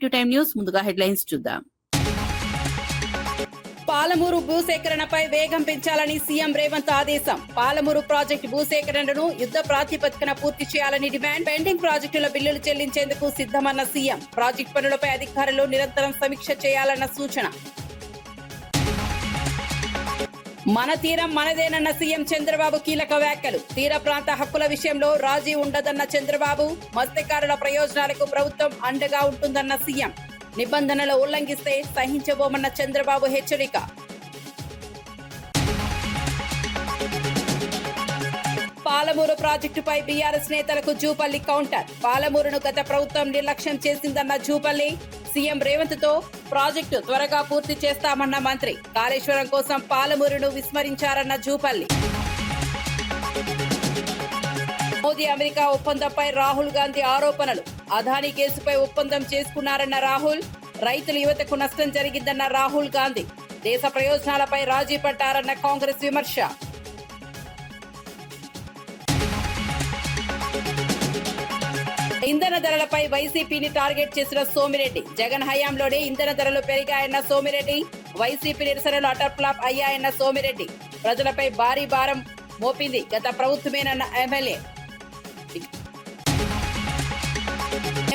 To time news. ముందుగా headlines చూద్దాం. పాలమూరు భూసేకరణపై వేగం పెంచాలని సీఎం రేవంత్ ఆదేశం. పాలమూరు ప్రాజెక్టు భూసేకరణను యుద్ధ ప్రాతిపదికన పూర్తి చేయాలని డిమాండ్. పెండింగ్ ప్రాజెక్టుల బిల్లులు చెల్లించేందుకు సిద్దమన్న సీఎం. ప్రాజెక్టు పనులపై అధికారులు నిరంతరం సమీక్ష చేయాలన్న సూచన. మన తీరం మనదేనన్న సీఎం చంద్రబాబు కీలక వ్యాఖ్యలు. తీర ప్రాంత హక్కుల విషయంలో రాజీ ఉండదన్న చంద్రబాబు. మత్స్యకారుల ప్రయోజనాలకు ప్రభుత్వం అండగా ఉంటుందన్న సీఎం. నిబంధనలు ఉల్లంఘిస్తే సహించబోమన్న చంద్రబాబు హెచ్చరిక. పాలమూరు ప్రాజెక్టుపై బీఆర్ఎస్ నేతలకు జూపల్లి కౌంటర్. పాలమూరును గత ప్రభుత్వం నిర్లక్ష్యం చేసిందన్న జూపల్లి. సీఎం రేవంత్ తో ప్రాజెక్టు త్వరగా పూర్తి చేస్తామన్న మంత్రి. కాళేశ్వరం కోసం పాలమూరును విస్మరించారన్న జూపల్లి. మోదీ అమెరికా ఒప్పందంపై రాహుల్ గాంధీ ఆరోపణలు. అదానీ కేసుపై ఒప్పందం చేసుకున్నారన్న రాహుల్. రైతుల యువతకు నష్టం జరిగిందన్న రాహుల్ గాంధీ. దేశ ప్రయోజనాలపై రాజీ పడ్డారన్న కాంగ్రెస్ విమర్శ. ఇంధన ధరలపై వైసీపీని టార్గెట్ చేసిన సోమిరెడ్డి. జగన్ హయాంలోనే ఇంధన ధరలు పెరిగాయన్న సోమిరెడ్డి. వైసీపీ నిరసనలు అటర్ ఫ్లాప్ అయ్యాయన్న సోమిరెడ్డి. ప్రజలపై భారీ భారం మోపింది గత ప్రభుత్వమేనన్న ఎమ్మెల్యే.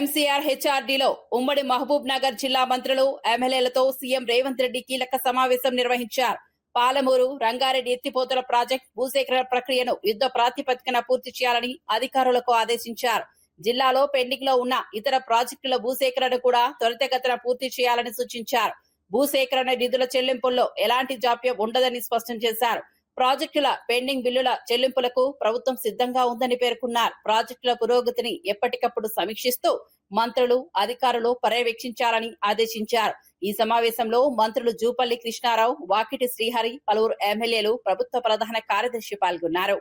ఎంసీఆర్ హెచ్ఆర్డీలో ఉమ్మడి మహబూబ్ నగర్ జిల్లా మంత్రులు ఎమ్మెల్యేలతో సీఎం రేవంత్ రెడ్డి కీలక సమావేశం నిర్వహించారు. పాలమూరు రంగారెడ్డి ఎత్తిపోతల ప్రాజెక్టు భూసేకరణ ప్రక్రియను యుద్ధ ప్రాతిపదికన పూర్తి చేయాలని అధికారులకు ఆదేశించారు. జిల్లాలో పెండింగ్ లో ఉన్న ఇతర ప్రాజెక్టుల భూసేకరణ కూడా త్వరితగతిన పూర్తి చేయాలని సూచించారు. భూసేకరణ నిధుల చెల్లింపుల్లో ఎలాంటి జాప్యం ఉండదని స్పష్టం చేశారు. ప్రాజెక్టుల పెండింగ్ బిల్లుల చెల్లింపులకు ప్రభుత్వం సిద్ధంగా ఉందని పేర్కొన్నారు. ప్రాజెక్టుల పురోగతిని ఎప్పటికప్పుడు సమీక్షిస్తూ మంత్రులు అధికారులు పర్యవేక్షించాలని ఆదేశించారు. ఈ సమావేశంలో మంత్రులు జూపల్లి కృష్ణారావు, వాకిటి శ్రీహరి, పలువురు ఎమ్మెల్యేలు, ప్రభుత్వ ప్రధాన కార్యదర్శి పాల్గొన్నారు.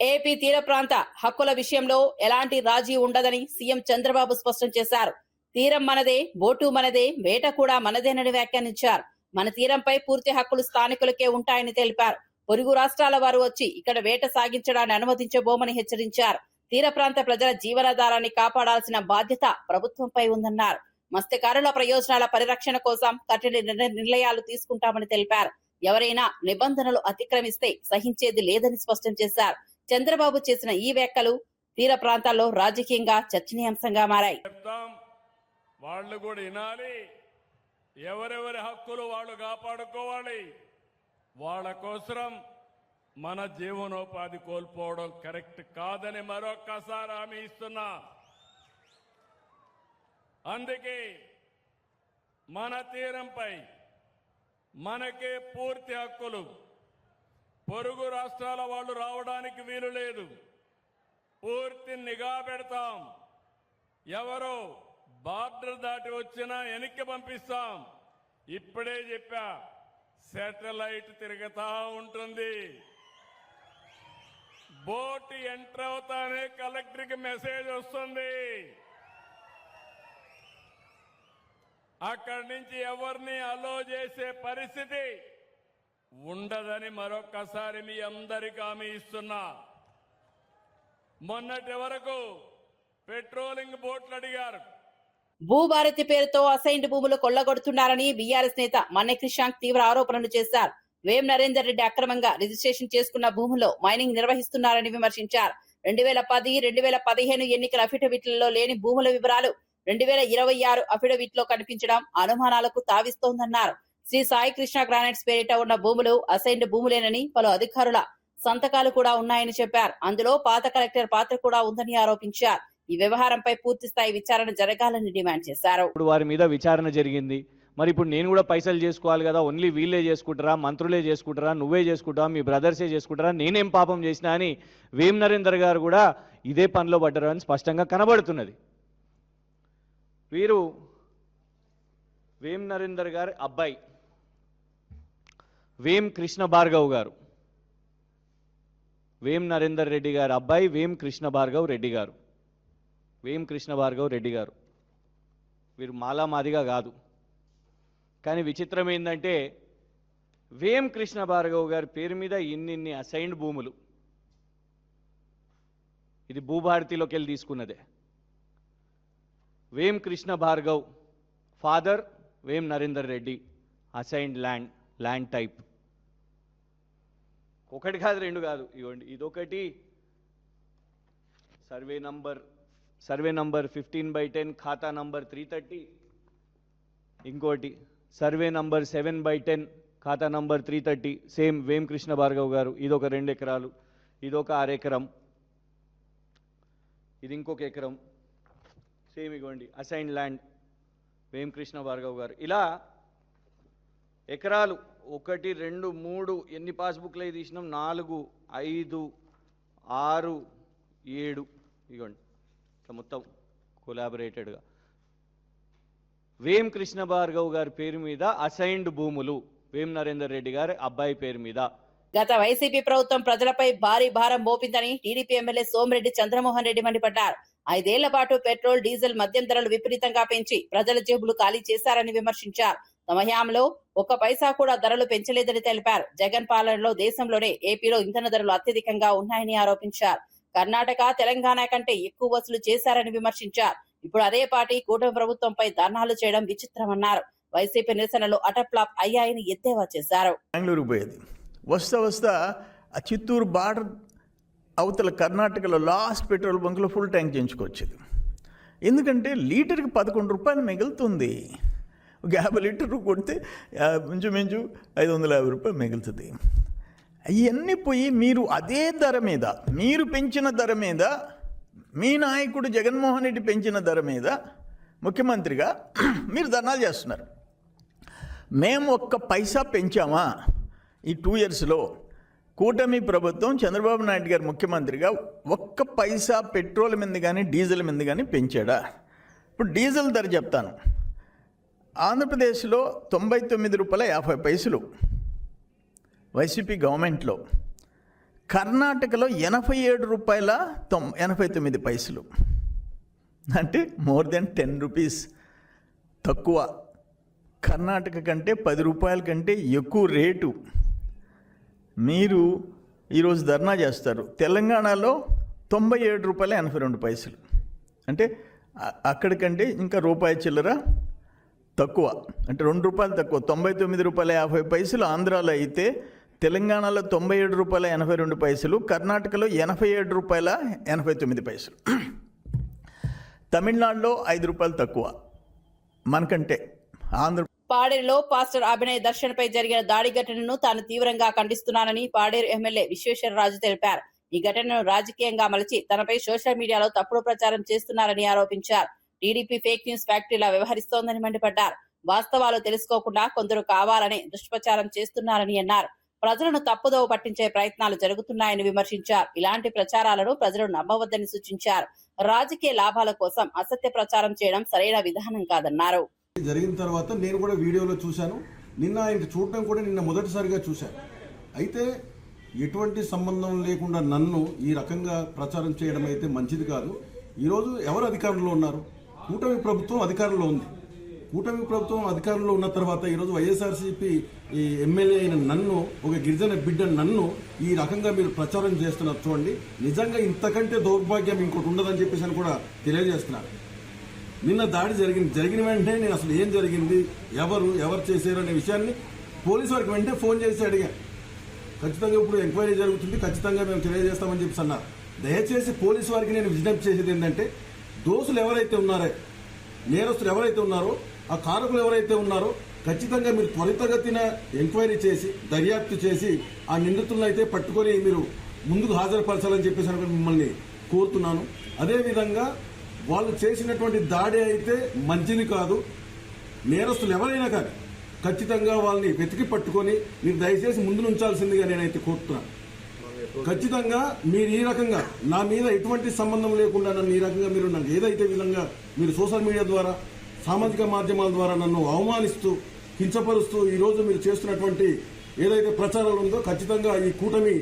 ఏపీ తీర ప్రాంత హక్కుల విషయంలో ఎలాంటి రాజీ ఉండదని సీఎం చంద్రబాబు స్పష్టం చేశారు. తీరం మనదే, బోటు మనదే, వేట కూడా మనదేనని వ్యాఖ్యానించారు. మన తీరంపై పూర్తి హక్కులు స్థానికులకే ఉంటాయని తెలిపారు. పొరుగు రాష్ట్రాల వారు వచ్చి ఇక్కడ వేట సాగించడాన్ని అనుమతించబోమని హెచ్చరించారు. తీర ప్రాంత ప్రజల జీవనాధారాన్ని కాపాడాల్సిన బాధ్యత ప్రభుత్వంపై ఉందన్నారు. మత్స్యకారుల ప్రయోజనాల పరిరక్షణ కోసం కఠిన నిర్ణయాలు తీసుకుంటామని తెలిపారు. ఎవరైనా నిబంధనలు అతిక్రమిస్తే సహించేది లేదని స్పష్టం చేశారు. చంద్రబాబు చేసిన ఈ వ్యాఖ్యలు తీర ప్రాంతాల్లో రాజకీయంగా చర్చనీయాంశంగా మారాయి. వాళ్ళు కూడా వినాలి, ఎవరెవరి హక్కులు వాళ్ళు కాపాడుకోవాలి. వాళ్ళ కోసం మన జీవనోపాధి కోల్పోవడం కరెక్ట్ కాదని మరొక్కసారి హామీ ఇస్తున్నా. అందుకే మన తీరంపై మనకే పూర్తి హక్కులు. పొరుగు రాష్ట్రాల వాళ్ళు రావడానికి వీలు లేదు. పూర్తి నిఘా పెడతాం. ఎవరో బార్డర్ దాటి వచ్చినా వెనక్కి పంపిస్తాం. ఇప్పుడే చెప్పా, శాటిలైట్ తిరుగుతా ఉంటుంది. బోట్ ఎంటర్ అవుతానే కలెక్టర్కి మెసేజ్ వస్తుంది. అక్కడి నుంచి ఎవరిని అలో చేసే పరిస్థితి ఉండదని మరొక్కసారి మీ అందరికీ హామీ ఇస్తున్నా. మొన్నటి వరకు పెట్రోలింగ్ బోట్లు అడిగారు. భూభారతి పేరుతో అసైన్డ్ భూములు కొల్లగొడుతున్నారని బీఆర్ఎస్ నేత మన్నె క్రిషాంక్ తీవ్ర ఆరోపణలు చేశారు. వేం నరేందర్ రెడ్డి అక్రమంగా రిజిస్ట్రేషన్ చేసుకున్న భూముల్లో మైనింగ్ నిర్వహిస్తున్నారని విమర్శించారు. 2010, 2015 ఎన్నికల అఫిడవిట్లలో లేని భూముల వివరాలు 2026 అఫిడవిట్ లో కనిపించడం అనుమానాలకు తావిస్తోందన్నారు. శ్రీ సాయి కృష్ణ గ్రానైట్స్ పేరిట ఉన్న భూములు అసైన్డ్ భూములేనని, పలు అధికారుల సంతకాలు కూడా ఉన్నాయని చెప్పారు. అందులో పాత కలెక్టర్ పాత్ర కూడా ఉందని ఆరోపించారు. ఈ వ్యవహారంపై పూర్తి స్థాయి విచారణ జరగాలని డిమాండ్ చేశారు. ఇప్పుడు వారి మీద విచారణ జరిగింది. మరి ఇప్పుడు నేను కూడా పైసలు చేసుకోవాలి కదా, ఓన్లీ వీళ్ళే చేసుకుంటారా, మంత్రులే చేసుకుంటారా, నువ్వే చేసుకుంటావా, మీ బ్రదర్సే చేసుకుంటారా, నేనేం పాపం చేసినా అని వేం నరేందర్ గారు కూడా ఇదే పనిలో పడ్డారు అని స్పష్టంగా కనబడుతున్నది. వీరు వేం నరేందర్ గారి అబ్బాయి వేం కృష్ణ భార్గవ్ గారు, వేం నరేందర్ రెడ్డి గారి అబ్బాయి వేం కృష్ణ భార్గవ్ రెడ్డి గారు, వేం కృష్ణ భార్గవ్ రెడ్డి గారు. వీరు మాలామాదిగా కాదు. కానీ విచిత్రం ఏంటంటే వేం కృష్ణ భార్గవ్ గారి పేరు మీద ఇన్ని అసైన్డ్ భూములు. ఇది భూభారతిలోకి వెళ్ళి తీసుకున్నదే. వేం Krishna Bhargav father Vem Narender Reddy, assigned land type. ఒకటి కాదు, రెండు కాదు, ఇవ్వండి. ఇదొకటి సర్వే నంబర్ 15/10 ఖాతా నంబర్ 330. ఇంకోటి సర్వే నంబర్ 7/10 ఖాతా నంబర్ 330, సేమ్ వేం కృష్ణ భార్గవ్ గారు. ఇదొక 2 ఎకరాలు, ఇదొక 6 ఎకరం, ఇది ఇంకొక ఎకరం, సేమ్ ఇవ్వండి అసైన్డ్ ల్యాండ్ వేం కృష్ణ భార్గవ్ గారు. ఇలా ఎకరాలు 1, 2, 3 ఎన్ని పాస్బుక్లు అయి తీసినాం, 4, 5, 6, 7 ఇవ్వండి. ఇట్లా మొత్తం కొలాబరేటెడ్గా వేం కృష్ణ భార్గవ్ గారి పేరు మీద అసైన్డ్ భూములు వేం నరేందర్ రెడ్డి గారి అబ్బాయి పేరు మీద. గత వైసీపీ ప్రభుత్వం ప్రజలపై భారీ భారం మోపిందని టీడీపీ ఎమ్మెల్యే సోమిరెడ్డి చంద్రమోహన్ రెడ్డి మండిపడ్డారు. 5 ఏళ్ల పాటు పెట్రోల్, డీజిల్, మద్యం ధరలు విపరీతంగా పెంచి ప్రజల జేబులు ఖాళీ చేశారని విమర్శించారు. తమ హయాంలో 1 పైసా కూడా ధరలు పెంచలేదని తెలిపారు. జగన్ పాలనలో దేశంలోనే ఏపీలో ఇంధన ధరలు అత్యధికంగా ఉన్నాయని ఆరోపించారు. కర్ణాటక, తెలంగాణ కంటే ఎక్కువ వసూలు చేశారని విమర్శించారు. ఇప్పుడు అదే పార్టీ కూటమి ప్రభుత్వంపై ధర్నాలు చేయడం విచిత్రమన్నారు. వైసీపీ నిరసనలు అటర్ఫ్లాప్ అయ్యాయని ఎద్దేవా చేశారు. బెంగళూరు పోయేది, వస్తా ఆ చిత్తూరు బార్డర్ అవతల కర్ణాటకలో లాస్ట్ పెట్రోల్ బంక్లో ఫుల్ ట్యాంక్ చేయించుకొచ్చేది. ఎందుకంటే లీటర్కి 11 రూపాయలు మిగులుతుంది. 50 లీటర్లు కొడితే మించు 550 రూపాయలు మిగులుతుంది. అవన్నీ పోయి మీరు అదే ధర మీద, మీరు పెంచిన ధర మీద, మీ నాయకుడు జగన్మోహన్ రెడ్డి పెంచిన ధర మీద ముఖ్యమంత్రిగా మీరు ధర్నాలు చేస్తున్నారు. మేము 1 పైసా పెంచామా ఈ 2 ఇయర్స్లో? కూటమి ప్రభుత్వం చంద్రబాబు నాయుడు గారు ముఖ్యమంత్రిగా 1 పైసా పెట్రోల్ మీద కానీ డీజిల్ మీద కానీ పెంచాడా? ఇప్పుడు డీజిల్ ధర చెప్తాను. ఆంధ్రప్రదేశ్లో 99.50 రూపాయలు వైసీపీ గవర్నమెంట్లో, కర్ణాటకలో 87.89 రూపాయలు, అంటే మోర్ దెన్ 10 రూపీస్ తక్కువ. కర్ణాటక కంటే 10 రూపాయల కంటే ఎక్కువ రేటు. మీరు ఈరోజు ధర్నా చేస్తారు. తెలంగాణలో 97.82 రూపాయలు, అంటే అక్కడికంటే ఇంకా రూపాయి చిల్లర తక్కువ, అంటే 2 రూపాయలు తక్కువ. 99.50 ఆంధ్రాలో అయితే, తెలంగాణలో 97.82, కర్ణాటకలో 87.89. తమిళనాడులో 5 రూపాయలు తక్కువ మనకంటే. పాడేరులో పాస్టర్ అభినయ్ దర్శన్ పై జరిగిన దాడి ఘటనను తాను తీవ్రంగా ఖండిస్తున్నానని పాడేరు ఎమ్మెల్యే విశ్వేశ్వరరాజు తెలిపారు. ఈ ఘటనను రాజకీయంగా మలచి తనపై సోషల్ మీడియాలో తప్పుడు ప్రచారం చేస్తున్నారని ఆరోపించారు. టీడీపీ ఫేక్ న్యూస్ ఫ్యాక్టరీలా వ్యవహరిస్తోందని మండిపడ్డారు. వాస్తవాలు తెలుసుకోకుండా కొందరు కావాలని దుష్ప్రచారం చేస్తున్నారని అన్నారు. ప్రజలను తప్పుదోవ పట్టించే ప్రయత్నాలు జరుగుతున్నాయని విమర్శించారు. ఇలాంటి ప్రచారాలను ప్రజలు నమ్మవద్దని సూచించారు. రాజకీయ లాభాల కోసం అసత్య ప్రచారం చేయడం సరైన విధానం కాదన్నారు. జరిగిన తర్వాత నేను కూడా వీడియోలో చూశాను. నిన్న ఆయన చూడటం కూడా నిన్న మొదటిసారిగా చూశాను. అయితే ఎటువంటి సంబంధం లేకుండా నన్ను ఈ రకంగా ప్రచారం చేయడం అయితే మంచిది కాదు. ఈరోజు ఎవరు అధికారంలో ఉన్నారు? కూటమి ప్రభుత్వం అధికారంలో ఉంది. కూటమి ప్రభుత్వం అధికారంలో ఉన్న తర్వాత ఈరోజు వైఎస్ఆర్సీపీ ఈ ఎమ్మెల్యే అయిన నన్ను, ఒక గిరిజన బిడ్డ నన్ను ఈ రకంగా మీరు ప్రచారం చేస్తున్నారు. చూడండి, నిజంగా ఇంతకంటే దౌర్భాగ్యం ఇంకోటి ఉండదని చెప్పేసి అని కూడా తెలియజేస్తున్నారు. నిన్న దాడి జరిగిన వెంటనే నేను అసలు ఏం జరిగింది, ఎవరు చేశారు అనే విషయాన్ని పోలీసు వారికి వెంటనే ఫోన్ చేసి అడిగాను. ఖచ్చితంగా ఇప్పుడు ఎంక్వైరీ జరుగుతుంది, ఖచ్చితంగా మేము తెలియజేస్తామని చెప్పేసి అన్నారు. దయచేసి పోలీసు వారికి నేను విజ్ఞప్తి చేసేది ఏంటంటే, దోషులు ఎవరైతే ఉన్నారో నేరస్తులు ఎవరైతే ఉన్నారో ఆ కారకులు ఎవరైతే ఉన్నారో ఖచ్చితంగా మీరు త్వరితగతిన ఎంక్వైరీ చేసి దర్యాప్తు చేసి ఆ నిందితులను అయితే పట్టుకొని మీరు ముందుకు హాజరుపరచాలని చెప్పేసి అనుకుని మిమ్మల్ని కోరుతున్నాను. అదేవిధంగా వాళ్ళు చేసినటువంటి దాడి అయితే మంచిది కాదు. నేరస్తులు ఎవరైనా కానీ ఖచ్చితంగా వాళ్ళని వెతికి పట్టుకొని మీరు దయచేసి ముందు నుంచాల్సిందిగా నేనైతే కోరుతున్నాను. ఖచ్చితంగా మీరు ఈ రకంగా నా మీద ఎటువంటి సంబంధం లేకుండా నన్ను ఈ రకంగా మీరు నాకు ఏదైతే విధంగా మీరు సోషల్ మీడియా ద్వారా సామాజిక మాధ్యమాల ద్వారా నన్ను అవమానిస్తూ కించపరుస్తూ ఈరోజు మీరు చేస్తున్నటువంటి ఏదైతే ప్రచారాలు ఉందో ఖచ్చితంగా ఈ కూటమి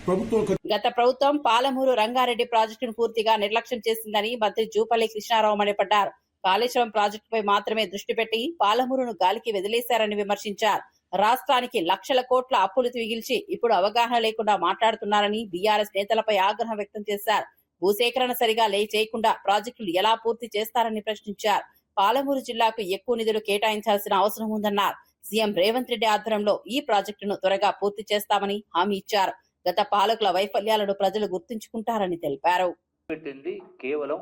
ప్రభుత్వం గత ప్రభుత్వం పాలమూరు రంగారెడ్డి ప్రాజెక్టును పూర్తిగా నిర్లక్ష్యం చేసిందని మంత్రి జూపల్లి కృష్ణారావు మండిపడ్డారు. కాళేశ్వరం ప్రాజెక్టుపై మాత్రమే దృష్టి పెట్టి పాలమూరును గాలికి వదిలేశారని విమర్శించారు. రాష్ట్రానికి లక్షల కోట్ల అప్పులు మిగిల్చి ఇప్పుడు అవగాహన లేకుండా మాట్లాడుతున్నారని బీఆర్ఎస్ నేతలపై ఆగ్రహం వ్యక్తం చేశారు. భూసేకరణ సరిగా చేయకుండా ప్రాజెక్టులు ఎలా పూర్తి చేస్తారని ప్రశ్నించారు. పాలమూరు జిల్లాకు ఎక్కువ నిధులు కేటాయించాల్సిన అవసరం ఉందన్నారు. సీఎం రేవంత్ రెడ్డి ఆధ్వర్యంలో ఈ ప్రాజెక్టును త్వరగా పూర్తి చేస్తామని హామీ ఇచ్చారు. గత పాలకుల వైఫల్యాలను ప్రజలు గుర్తుంచుకుంటారని తెలిపారు. పెట్టింది కేవలం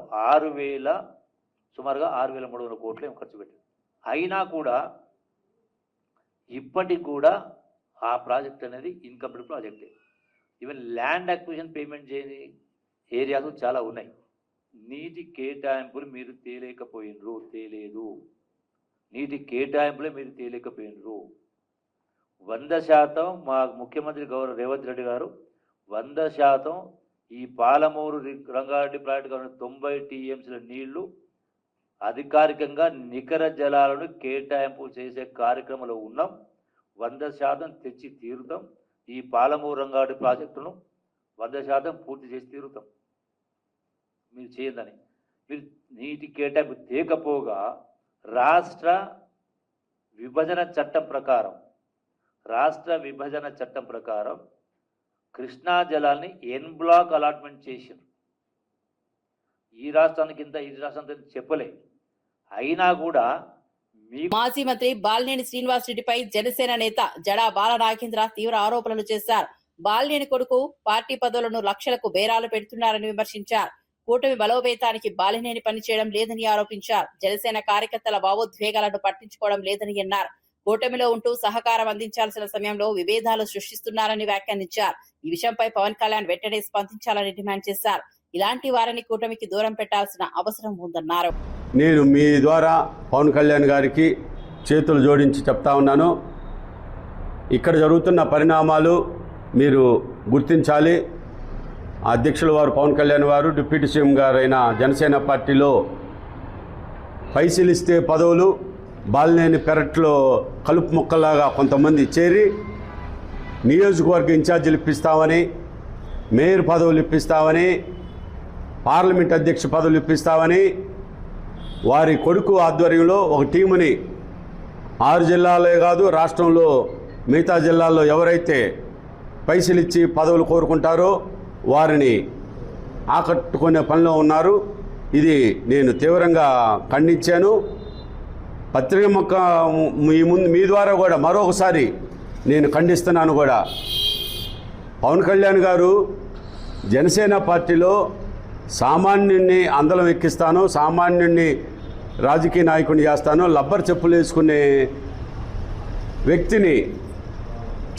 సుమారుగా 6,300 కోట్లు ఖర్చు పెట్టింది. అయినా కూడా ఇప్పటికి కూడా ఆ ప్రాజెక్ట్ అనేది ఇన్కంప్లీట్ ప్రాజెక్టే. ఈవెన్ ల్యాండ్ అక్విజిషన్ పేమెంట్ చేయని ఏరియాస్ చాలా ఉన్నాయి. నీటి కేటాయింపులు మీరు తేలేదు. నీటి కేటాయింపులే మీరు తేలేకపోయినరు. 100% మా ముఖ్యమంత్రి గౌరవ రేవంత్ రెడ్డి గారు 100% ఈ పాలమూరు రంగారెడ్డి ప్రాజెక్టు 90 టీఎంసీల నీళ్లు అధికారికంగా నికర జలాలను కేటాయింపు చేసే కార్యక్రమంలో ఉన్నాం. 100% తెచ్చి తీరుతాం. ఈ పాలమూరు రంగారెడ్డి ప్రాజెక్టును 100% పూర్తి చేసి తీరుతాం. మీరు చేయందని మీరు నీటి కేటాయింపు తేకపోగా రాష్ట్ర విభజన చట్టం ప్రకారం కృష్ణా జలాన్ని ఎన్ బ్లాక్ అలాట్మెంట్ చేశారు. ఈ రాష్ట్రానికి ఇంత ఈ రాష్ట్రానికి చెప్పలే. అయినా కూడా మాజీ మంత్రి బాలినేని శ్రీనివాస్ రెడ్డిపై జనసేన నేత జడా బాల నాగేంద్ర తీవ్ర ఆరోపణలు చేశారు. బాలినేని కొడుకు పార్టీ పదవులను లక్షలకు బేరాలు పెడుతున్నారని విమర్శించారు. కూటమి బలోపేతానికి బాలినేని పనిచేయడం లేదని ఆరోపించారు. జనసేన కార్యకర్తల భావోద్వేగాలను పట్టించుకోవడం లేదని అన్నారు. కూటమిలో ఉంటూ సహకారం అందించాల్సిన సమయంలో విభేదాలు సృష్టిస్తున్నారని వ్యాఖ్యానించారు. ఈ విషయంపై పవన్ కళ్యాణ్ వెంటనే స్పందించాలని డిమాండ్ చేశారు. ఇలాంటి వారిని కూటమికి దూరం పెట్టాల్సిన అవసరం ఉందన్నారు. నేను మీ ద్వారా పవన్ కళ్యాణ్ గారికి చేతులు జోడించి చెప్తా ఉన్నాను. ఇక్కడ జరుగుతున్న పరిణామాలు మీరు గుర్తించాలి. అధ్యక్షుల వారు పవన్ కళ్యాణ్ వారు డిప్యూటీ సీఎం గారైన జనసేన పార్టీలో పైసలిస్తే పదవులు బాలినేని పెరట్లో కలుపు మొక్కలాగా కొంతమంది చేరి నియోజకవర్గ ఇన్ఛార్జీలు ఇప్పిస్తామని, మేయర్ పదవులు ఇప్పిస్తామని, పార్లమెంట్ అధ్యక్ష పదవులు ఇప్పిస్తామని వారి కొడుకు ఆధ్వర్యంలో ఒక టీముని 6 జిల్లాలే కాదు రాష్ట్రంలో మిగతా జిల్లాల్లో ఎవరైతే పైసలు ఇచ్చి పదవులు కోరుకుంటారో వారిని ఆకట్టుకునే పనిలో ఉన్నారు. ఇది నేను తీవ్రంగా ఖండించాను. పత్రిక మీ ద్వారా కూడా మరొకసారి నేను ఖండిస్తున్నాను కూడా. పవన్ కళ్యాణ్ గారు జనసేన పార్టీలో సామాన్యుడిని అందలం ఎక్కిస్తాను, సామాన్యుడిని రాజకీయ నాయకుడిని చేస్తాను, లబ్బర్ చెప్పులు వేసుకునే వ్యక్తిని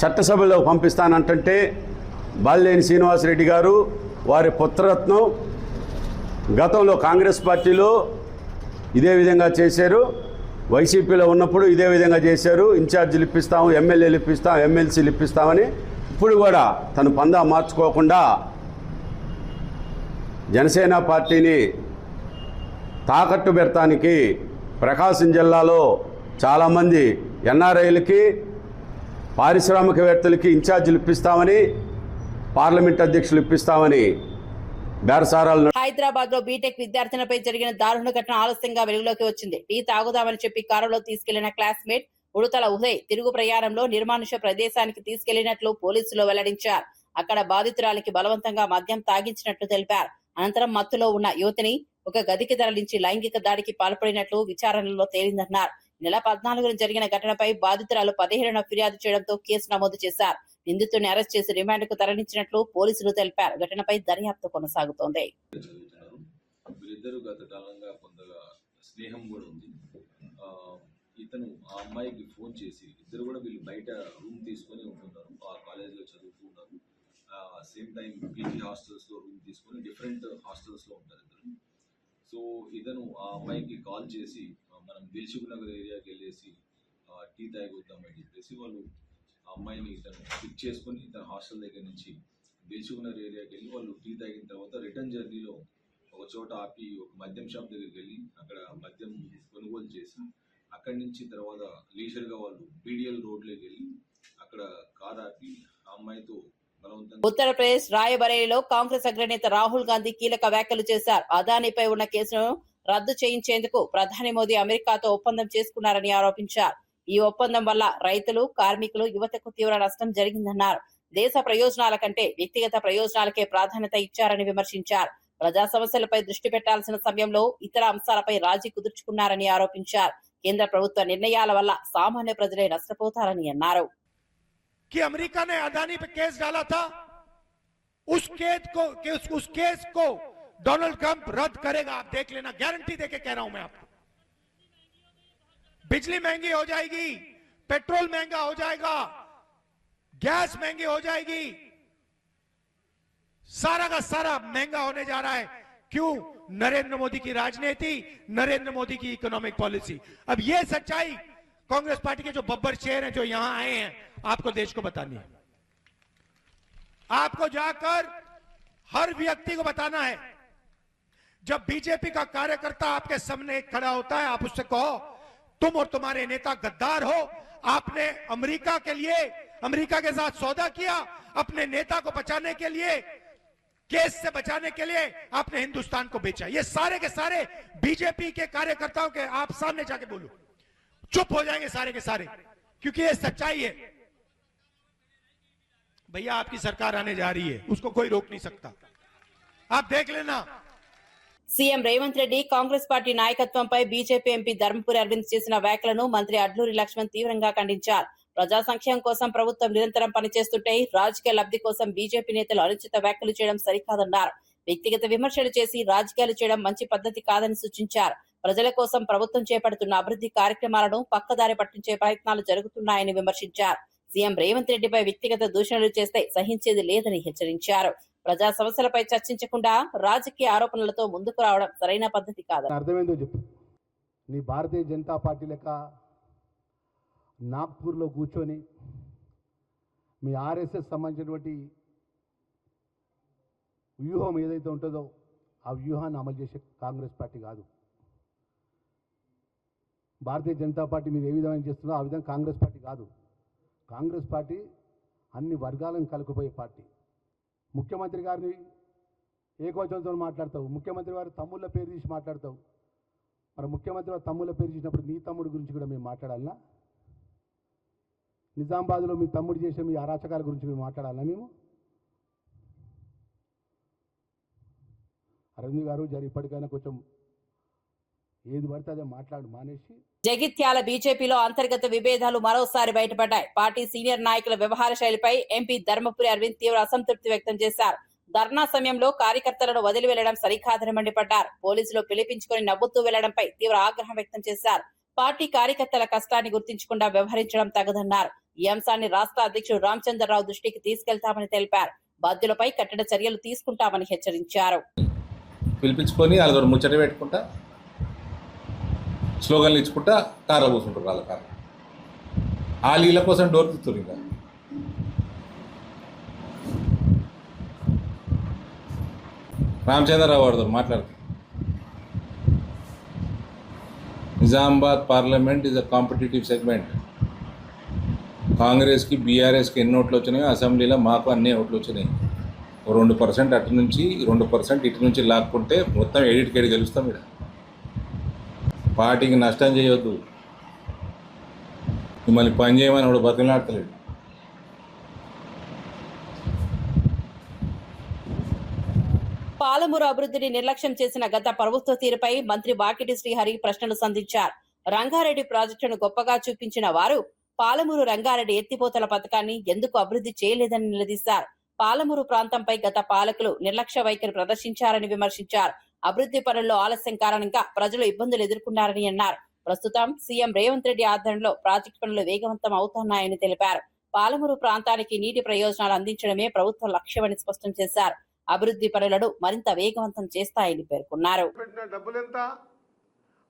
చట్టసభలో పంపిస్తానంటే బాలినేని శ్రీనివాసరెడ్డి గారు వారి పుత్రరత్నం గతంలో కాంగ్రెస్ పార్టీలో ఇదే విధంగా చేశారు, వైసీపీలో ఉన్నప్పుడు ఇదే విధంగా చేశారు. ఇన్ఛార్జీలు ఇప్పిస్తాము, ఎమ్మెల్యేలు ఇప్పిస్తాం, ఎమ్మెల్సీలు ఇప్పిస్తామని ఇప్పుడు కూడా తను పందా మార్చుకోకుండా జనసేన పార్టీని తాకట్టు పెడతానికి ప్రకాశం జిల్లాలో చాలామంది ఎన్ఆర్ఐలకి పారిశ్రామికవేత్తలకి ఇన్ఛార్జీలు ఇప్పిస్తామని, పార్లమెంట్ అధ్యక్షులు ఇప్పిస్తామని బేరసారాలు. హైదరాబాద్ లో బీటెక్ విద్యార్థినిపై జరిగిన దారుణ ఘటన ఆలస్యంగా వెలుగులోకి వచ్చింది. టీ తాగుదామని చెప్పి కారులో తీసుకెళ్లిన క్లాస్మేట్ ఉడతల ఉదయ్ తిరుగు ప్రయాణంలో నిర్మానుష ప్రదేశానికి తీసుకెళ్లినట్లు పోలీసులు వెల్లడించారు. అక్కడ బాధితురాలికి బలవంతంగా మద్యం తాగించినట్లు తెలిపారు. అనంతరం మత్తులో ఉన్న యువతిని ఒక గదికి తరలించి లైంగిక దాడికి పాల్పడినట్లు విచారణలో తేలిందన్నారు. నెల 14న జరిగిన ఘటనపై బాధితురాలు 17న ఫిర్యాదు చేయడంతో కేసు నమోదు చేశారు. నిందితుడిని అరెస్ట్ చేసి రిమాండ్కు తరలించినట్లు పోలీసులు తెలిపారు. ఘటనపై దర్యాప్తు కొనసాగుతోంది. వీరిద్దరూ గత కాలంగా కొంతగా స్నేహం కూడా ఉంది. ఆ, ఇతను ఆ అమ్మాయికి ఫోన్ చేసి, ఇద్దరు కూడా వీళ్ళు బయట రూమ్ తీసుకొని ఉంటున్నారు, ఆ కాలేజ్లో చదువుతూ ఉన్నారు. సేమ్ టైం పీజీ హాస్టల్స్లో రూమ్ తీసుకొని డిఫరెంట్ హాస్టల్స్లో ఉంటారు ఇద్దరు. సో ఇతను ఆ అమ్మాయికి కాల్ చేసి మనం దిల్సుఖ్ నగర్ ఏరియాకి వెళ్ళేసి టీ తాగొద్దామని చెప్పేసి వాళ్ళు ఆ అమ్మాయిని ఇతను పిక్ చేసుకొని ఇతను హాస్టల్ దగ్గర నుంచి దిల్సుఖ్ నగర్ ఏరియాకి వెళ్ళి వాళ్ళు టీ తాగిన తర్వాత రిటర్న్ జర్నీలో ఒక చోట ఆపి ఒక మద్యం షాప్ దగ్గరికి వెళ్ళి అక్కడ మద్యం కొనుగోలు చేసి అక్కడి నుంచి తర్వాత లీజర్గా వాళ్ళు బీడిఎల్ రోడ్లోకి వెళ్ళి అక్కడ కార్ ఆపి ఆ అమ్మాయితో బలవంతంగా ఉత్తరప్రదేశ్ రాయబరేలీలో కాంగ్రెస్ అగ్రనేత రాహుల్ గాంధీ కీలక వ్యాఖ్యలు చేశారు. అదానీపై ఉన్న కేసును రద్దు చేయించేందుకు ప్రధాని మోదీ అమెరికాతో ఒప్పందం చేసుకున్నారని ఆరోపించారు. ఈ ఒప్పందం వల్ల రైతులు, కార్మికులు, యువతకు తీవ్ర నష్టం జరిగిందన్నారు. దేశ ప్రయోజనాల కంటే వ్యక్తిగత ప్రయోజనాలకే ప్రాధాన్యత ఇచ్చారని విమర్శించారు. ప్రజా సమస్యలపై దృష్టి పెట్టాల్సిన సమయంలో ఇతర అంశాలపై రాజీ కుదుర్చుకున్నారని ఆరోపించారు. కేంద్ర ప్రభుత్వ నిర్ణయాల వల్ల సామాన్య ప్రజలే నష్టపోతారని అన్నారు. कि अमेरिका ने अदानी पे केस डाला था, उस केस को डोनाल्ड ट्रंप रद्द करेगा, आप देख लेना, गारंटी देके कह रहा हूं मैं आपको। बिजली महंगी हो जाएगी, पेट्रोल महंगा हो जाएगा, गैस महंगी हो जाएगी, सारा का सारा महंगा होने जा रहा है। क्यों? नरेंद्र मोदी की राजनीति, नरेंद्र मोदी की इकोनॉमिक पॉलिसी। अब ये सच्चाई कांग्रेस पार्टी के जो बब्बर शेर हैं जो यहां आए हैं, आपको देश को बतानी है। आपको जाकर हर व्यक्ति को बताना है। जब बीजेपी का कार्यकर्ता आपके सामने खड़ा होता है, आप उससे कहो तुम और तुम्हारे नेता गद्दार हो, आपने अमेरिका के लिए, अमेरिका के साथ सौदा किया, अपने नेता को बचाने के लिए, केस से बचाने के लिए आपने हिंदुस्तान को बेचा। ये सारे के सारे बीजेपी के कार्यकर्ताओं के आप सामने जाके बोलो, चुप हो जाएंगे सारे के सारे, क्योंकि ये सच्चाई है। भैया आपकी सरकार आने जा रही है, उसको कोई रोक नहीं सकता, आप देख लेना। సీఎం రేవంత్ రెడ్డి కాంగ్రెస్ పార్టీ నాయకత్వంపై బీజేపీ ఎంపీ ధర్మపురి అరవింద్ చేసిన వ్యాఖ్యలను మంత్రి అడ్లూరి లక్ష్మణ్ తీవ్రంగా ఖండించారు. ప్రజా సంక్షేమం కోసం ప్రభుత్వం నిరంతరం పనిచేస్తుంటే రాజకీయ లబ్ధి కోసం బీజేపీ నేతలు అనుచిత వ్యాఖ్యలు చేయడం సరికాదన్నారు. వ్యక్తిగత విమర్శలు చేసి రాజకీయాలు చేయడం మంచి పద్ధతి కాదని సూచించారు. ప్రజల కోసం ప్రభుత్వం చేపడుతున్న అభివృద్ధి కార్యక్రమాలను పక్కదారి పట్టించే ప్రయత్నాలు జరుగుతున్నాయని విమర్శించారు. సీఎం రేవంత్ రెడ్డిపై వ్యక్తిగత దూషణలు చేస్తే సహించేది లేదని హెచ్చరించారు. ప్రజా సమస్యలపై చర్చించకుండా రాజకీయ ఆరోపణలతో ముందుకు రావడం సరైన పద్ధతి కాదు. అర్థమైందో చెప్పు. నీ భారతీయ జనతా పార్టీ లెక్క నాగ్పూర్లో కూర్చొని మీ ఆర్ఎస్ఎస్ సంబంధించినటువంటి వ్యూహం ఏదైతే ఉంటుందో ఆ వ్యూహాన్ని అమలు చేసే కాంగ్రెస్ పార్టీ కాదు. భారతీయ జనతా పార్టీ మీరు ఏ విధంగా చేస్తుందో ఆ విధంగా కాంగ్రెస్ పార్టీ కాదు. కాంగ్రెస్ పార్టీ అన్ని వర్గాలను కలుపుకుపోయే పార్టీ. ముఖ్యమంత్రి గారిని ఏకవచనంతో మాట్లాడతావు, ముఖ్యమంత్రి వారి తమ్ముళ్ళ పేరు తీసి మాట్లాడతావు. మరి ముఖ్యమంత్రి వారి తమ్ముళ్ళ పేరు తీసినప్పుడు నీ తమ్ముడి గురించి కూడా మేము మాట్లాడాలన్నా? నిజామాబాద్లో మీ తమ్ముడు చేసే మీ అరాచకాల గురించి మేము మాట్లాడాలన్నా? మేము అరవింద్ గారు జరి ఇప్పటికైనా కొంచెం ఏది పడితే అదే మానేసి. జగిత్యాల బీజేపీలో అంతర్గత విభేదాలు మరోసారి బయటపడ్డాయి. పార్టీ సీనియర్ నాయకుల వ్యవహార శైలిపై ఎంపీ ధర్మపురి అరవింద్ తీవ్ర అసంతృప్తి వ్యక్తం చేశారు. ధర్నా సమయంలో కార్యకర్తలను వదిలి వెళ్లడం సరికాదని మండిపడ్డారు. పోలీసులు పిలిపించుకుని నవ్వుతూ వెళ్లడంపై తీవ్ర ఆగ్రహం వ్యక్తం చేశారు. పార్టీ కార్యకర్తల కష్టాన్ని గుర్తించకుండా వ్యవహరించడం తగదన్నారు. ఈ అంశాన్ని రాష్ట్ర అధ్యక్షుడు రామచంద్రరావు దృష్టికి తీసుకెళ్తామని తెలిపారు. బాధ్యులపై కఠిన చర్యలు తీసుకుంటామని హెచ్చరించారు. పిలిపించుకొని వాళ్ళ ముచ్చట పెట్టుకుంటా స్లోగన్లు ఇచ్చుకుంటా కార్లో కూర్చుంటారు. వాళ్ళ కారు వాళ్ళు వీళ్ళ కోసం డోర్ తీస్తారు. ఇంకా రామచంద్రరావు వాడుతో మాట్లాడుతారు. Nizamabad parliament is a competitive segment. కాంగ్రెస్కి బీఆర్ఎస్కి ఎన్ని ఓట్లు వచ్చినాయో అసెంబ్లీలో మాకు అన్ని ఓట్లు వచ్చినాయి. 2% అటు నుంచి 2% ఇటు నుంచి లాక్కుంటే మొత్తం ఎడిట్కేడి గెలుస్తాం. ఇక్కడ పార్టీకి నష్టం చేయొద్దు. మిమ్మల్ని పని చేయమని వాడు బతిలాడతలేడు. పాలమూరు అభివృద్ధిని నిర్లక్ష్యం చేసిన గత ప్రభుత్వ తీరుపై మంత్రి వాకిటి శ్రీహరి ప్రశ్నలు సంధించారు. రంగారెడ్డి ప్రాజెక్టును గొప్పగా చూపించిన వారు పాలమూరు రంగారెడ్డి ఎత్తిపోతల పథకాన్ని ఎందుకు అభివృద్ధి చేయలేదని నిలదీశారు. పాలమూరు ప్రాంతంపై గత పాలకులు నిర్లక్ష్య వైఖరి ప్రదర్శించారని విమర్శించారు. అభివృద్ధి పనుల్లో ఆలస్యం కారణంగా ప్రజలు ఇబ్బందులు ఎదుర్కొన్నారని అన్నారు. ప్రస్తుతం సీఎం రేవంత్ రెడ్డి ఆధ్వర్యంలో ప్రాజెక్టు పనులు వేగవంతం అవుతున్నాయని తెలిపారు. పాలమూరు ప్రాంతానికి నీటి ప్రయోజనాలు అందించడమే ప్రభుత్వ లక్ష్యమని స్పష్టం చేశారు. అభివృద్ధి పనులను మరింత వేగవంతం చేస్తాయని పేర్కొన్నారు.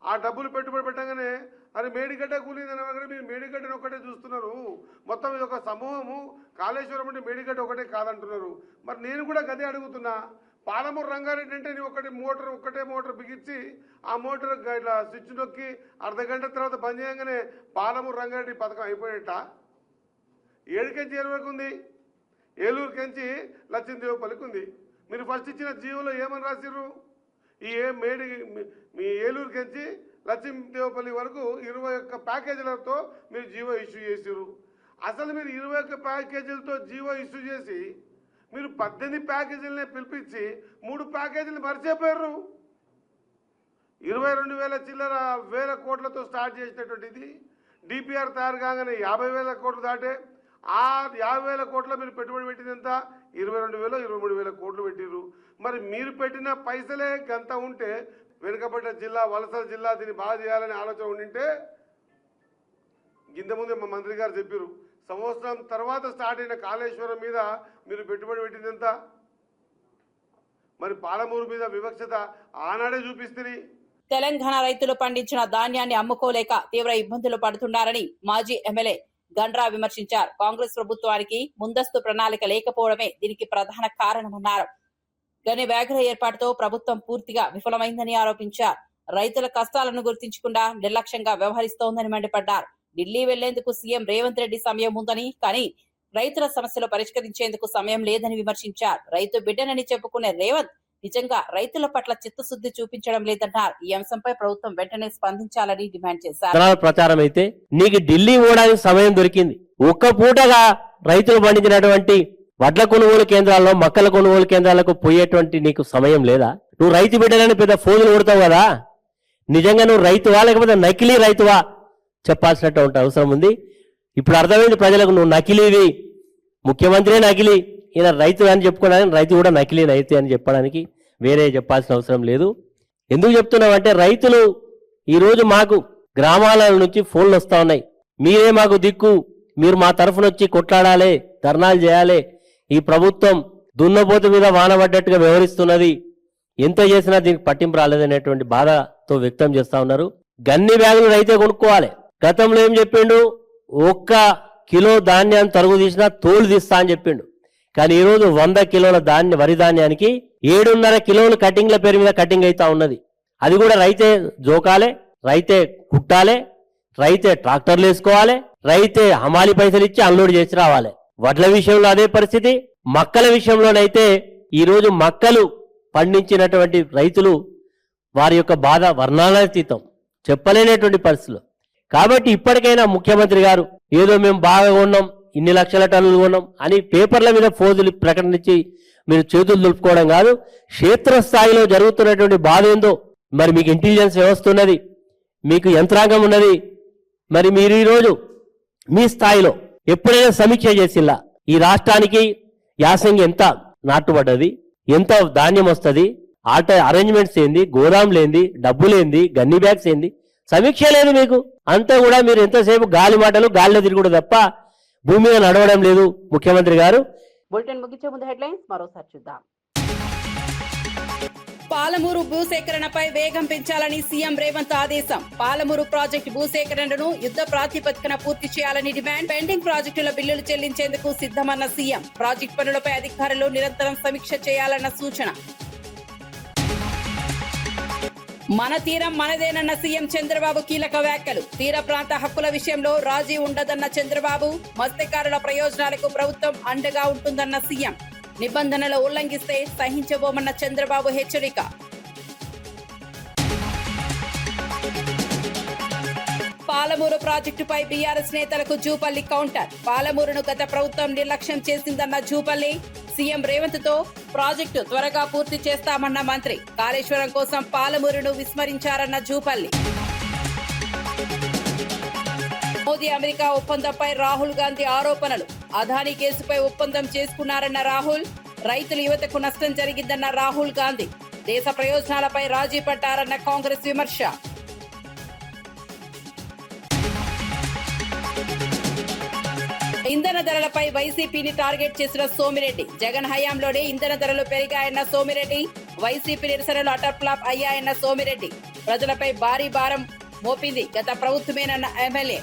ఆ డబ్బులు పెట్టుబడి పెట్టగానే అది మేడిగడ్డ కూలిందని మీరు మేడిగడ్డను ఒకటే చూస్తున్నారు. మొత్తం ఇది ఒక సమూహము. కాళేశ్వరం అంటే మేడిగడ్డ ఒకటే కాదంటున్నారు. మరి నేను కూడా గదే అడుగుతున్నా. పాలమూరు రంగారెడ్డి అంటే నీ ఒకటే మోటార్ బిగించి ఆ మోటార్ ఇట్లా స్విచ్ నొక్కి అర్ధగంట తర్వాత బంద్ చేయగానే పాలమూరు రంగారెడ్డి పథకం అయిపోయేట. ఏడుకెంచి వరకు ఉంది, ఏలూరుకెంచి లచ్చిందేవపల్లికి ఉంది. మీరు ఫస్ట్ ఇచ్చిన జీవోలో ఏమని రాసిర్రు? మీ ఏలూరుకెంచి లచ్చిందేవపల్లి వరకు 21 ప్యాకేజీలతో మీరు జీవో ఇష్యూ చేసిర్రు. అసలు మీరు 21 ప్యాకేజీలతో జీవో ఇష్యూ చేసి మీరు 18 ప్యాకేజీలనే పిలిపించి 3 ప్యాకేజీలు మర్చిపోయారు. 22,000 చిల్లర వేల కోట్లతో స్టార్ట్ చేసినటువంటిది డిపిఆర్ తయారు కాగానే 50,000 కోట్లు దాటే. ఆ 50,000 కోట్ల మీరు పెట్టుబడి పెట్టినంత 22,000 23,000 కోట్లు పెట్టిర్రు. మరి మీరు పెట్టిన పైసలే గంత ఉంటే వెనుకబడ్డ జిల్లా, వలసల జిల్లా దీన్ని బాగా చేయాలని ఆలోచన ఉండింటే ఇంతకుముందే మా మంత్రి గారు చెప్పారు, సంవత్సరం తర్వాత స్టార్ట్ అయిన కాళేశ్వరం మీద మీరు పెట్టుబడి పెట్టిందంత. మరి పాలమూరు మీద వివక్షత ఆనాడే చూపిస్తుంది. తెలంగాణ రైతులు పండించిన ధాన్యాన్ని అమ్ముకోలేక తీవ్ర ఇబ్బందులు పడుతున్నారని మాజీ ఎమ్మెల్యే గండ్రా విమర్శించారు. కాంగ్రెస్ ప్రభుత్వానికి ముందస్తు ప్రణాళిక లేకపోవడమే దీనికి ప్రధాన కారణమన్నారు. గని వ్యాఘ్ర ఏర్పాటుతో ప్రభుత్వం పూర్తిగా విఫలమైందని ఆరోపించారు. రైతుల కష్టాలను గుర్తించకుండా నిర్లక్ష్యంగా వ్యవహరిస్తోందని మండిపడ్డారు. ఢిల్లీ వెళ్లేందుకు సీఎం రేవంత్ రెడ్డి సమయం ఉందని, కానీ రైతుల సమస్యలు పరిష్కరించేందుకు సమయం లేదని విమర్శించారు. రైతు బిడ్డనని చెప్పుకునే రేవంత్ నిజంగా రైతుల పట్ల చిత్తశుద్ధి చూపించడం లేదన్నారు. ఈ అంశంపై ప్రభుత్వం వెంటనే స్పందించాలని డిమాండ్ చేశారు. ప్రచారం అయితే నీకు ఢిల్లీ పోవడానికి సమయం దొరికింది. ఒక్క పూటగా రైతులు పండించినటువంటి వడ్ల కొనుగోలు కేంద్రాల్లో, మక్కల కొనుగోలు కేంద్రాలకు పోయేటువంటి నీకు సమయం లేదా? నువ్వు రైతు బిడ్డలని పెద్ద ఫోన్లు కొడతావు కదా, నిజంగా నువ్వు రైతువా లేకపోతే నకిలీ రైతువా చెప్పాల్సినట్టు అవసరం ఉంది. ఇప్పుడు అర్థమైంది ప్రజలకు, నువ్వు నకిలీవి, ముఖ్యమంత్రి నకిలీ, ఈయన రైతు అని చెప్పుకోవడానికి రైతు కూడా నకిలీ రైతు అని చెప్పడానికి వేరే చెప్పాల్సిన అవసరం లేదు. ఎందుకు చెప్తున్నామంటే రైతులు ఈరోజు మాకు గ్రామాల నుంచి ఫోన్లు వస్తూ ఉన్నాయి. మీరే మాకు దిక్కు, మీరు మా తరఫున వచ్చి కొట్లాడాలి, ధర్నాలు చేయాలి, ఈ ప్రభుత్వం దున్నపోతు మీద వానబడ్డట్టుగా వ్యవహరిస్తున్నది, ఎంత చేసినా దీనికి పట్టింపు రాలేదనేటువంటి బాధతో వ్యక్తం చేస్తా ఉన్నారు. గన్ని బ్యాగులు రైతే కొనుక్కోవాలి. గతంలో ఏం చెప్పిండు? 1 కిలో ధాన్యాన్ని తరుగు తీసినా తోలు తీస్తా అని చెప్పిండు. కానీ ఈరోజు 100 కిలోల వరి ధాన్యానికి 7.5 కిలోలు కటింగ్ల పేరు మీద కటింగ్ అవుతా ఉన్నది. అది కూడా రైతే జోకాలే, రైతే కుట్టాలే, రైతే ట్రాక్టర్లు వేసుకోవాలి, రైతే హమాలి పైసలు ఇచ్చి అన్లోడ్ చేసి రావాలి. వడ్ల విషయంలో అదే పరిస్థితి. మక్కల విషయంలోనైతే ఈరోజు మక్కలు పండించినటువంటి రైతులు వారి యొక్క బాధ వర్ణాతీతం, చెప్పలేనటువంటి పరిస్థితులు. కాబట్టి ఇప్పటికైనా ముఖ్యమంత్రి గారు ఏదో మేము బాగా కొన్నాం, ఇన్ని లక్షల టన్నులు కొన్నాం అని పేపర్ల మీద ఫోజులు ప్రకటించి మీరు చేతులు దులుపుకోవడం కాదు, క్షేత్రస్థాయిలో జరుగుతున్నటువంటి బాధ ఏందో, మరి మీకు ఇంటెలిజెన్స్ వ్యవస్థ ఉన్నది, మీకు యంత్రాంగం ఉన్నది, మరి మీరు ఈరోజు మీ స్థాయిలో ఎప్పుడైనా సమీక్ష చేసిల్లా ఈ రాష్ట్రానికి యాసంగి ఎంత నాటుబడ్డది, ఎంత ధాన్యం వస్తుంది, అరేంజ్మెంట్స్ ఏంది, గోదాంలేంది, డబ్బులేంది, గన్ని బ్యాగ్స్ ఏంది, సమీక్ష లేదు మీకు. అంతా కూడా మీరు ఎంతసేపు గాలి మాటలు, గాలిలో తిరుగుడు తప్ప భూమి మీద నడవడం లేదు ముఖ్యమంత్రి గారు. బులెటిన్ ముగించే ముందు హెడ్లైన్స్ మరోసారి చూద్దాం. పాలమూరు భూసేకరణపై వేగం పెంచాలని సీఎం రేవంత్ ఆదేశం. పాలమూరు ప్రాజెక్టు భూసేకరణను యుద్ధ ప్రాతిపదికన పూర్తి చేయాలని డిమాండ్. పెండింగ్ ప్రాజెక్టుల బిల్లులు చెల్లించేందుకు సిద్దమన్న సీఎం. ప్రాజెక్టు పనులపై అధికారులు నిరంతరం సమీక్ష చేయాలన్న సూచన. మన తీరం మనదేనన్న సీఎం చంద్రబాబు కీలక వ్యాఖ్యలు. తీర ప్రాంత హక్కుల విషయంలో రాజీ ఉండదన్న చంద్రబాబు. మత్స్యకారుల ప్రయోజనాలకు ప్రభుత్వం అండగా ఉంటుందన్న సీఎం. నిబంధనలు ఉల్లంఘిస్తే సహించబోమన్న చంద్రబాబు హెచ్చరిక. పాలమూరు ప్రాజెక్టుపై బీఆర్ఎస్ నేతలకు జూపల్లి కౌంటర్. పాలమూరును గత ప్రభుత్వం నిర్లక్ష్యం చేసిందన్న జూపల్లి. సీఎం రేవంత్ తో ప్రాజెక్టు త్వరగా పూర్తి చేస్తామన్న మంత్రి. కాళేశ్వరం కోసం పాలమూరును విస్మరించారన్న జూపల్లి. మోదీ అమెరికా ఒప్పందంపై రాహుల్ గాంధీ ఆరోపణలు. అదానీ కేసుపై ఒప్పందం చేసుకున్నారన్న రాహుల్. రైతుల యువతకు నష్టం జరిగిందన్న రాహుల్ గాంధీ. దేశ ప్రయోజనాలపై రాజీ పడ్డారన్న కాంగ్రెస్ విమర్శ. ఇంధన ధరలపై వైసీపీని టార్గెట్ చేసిన సోమిరెడ్డి. జగన్ హయాంలోనే ఇంధన ధరలు పెరిగాయన్న సోమిరెడ్డి. వైసీపీ నిరసనలు అటర్ ఫ్లాప్ అయ్యాయన్న సోమిరెడ్డి. ప్రజలపై భారీ భారం మోపింది గత ప్రభుత్వమేనన్న ఎమ్మెల్యే.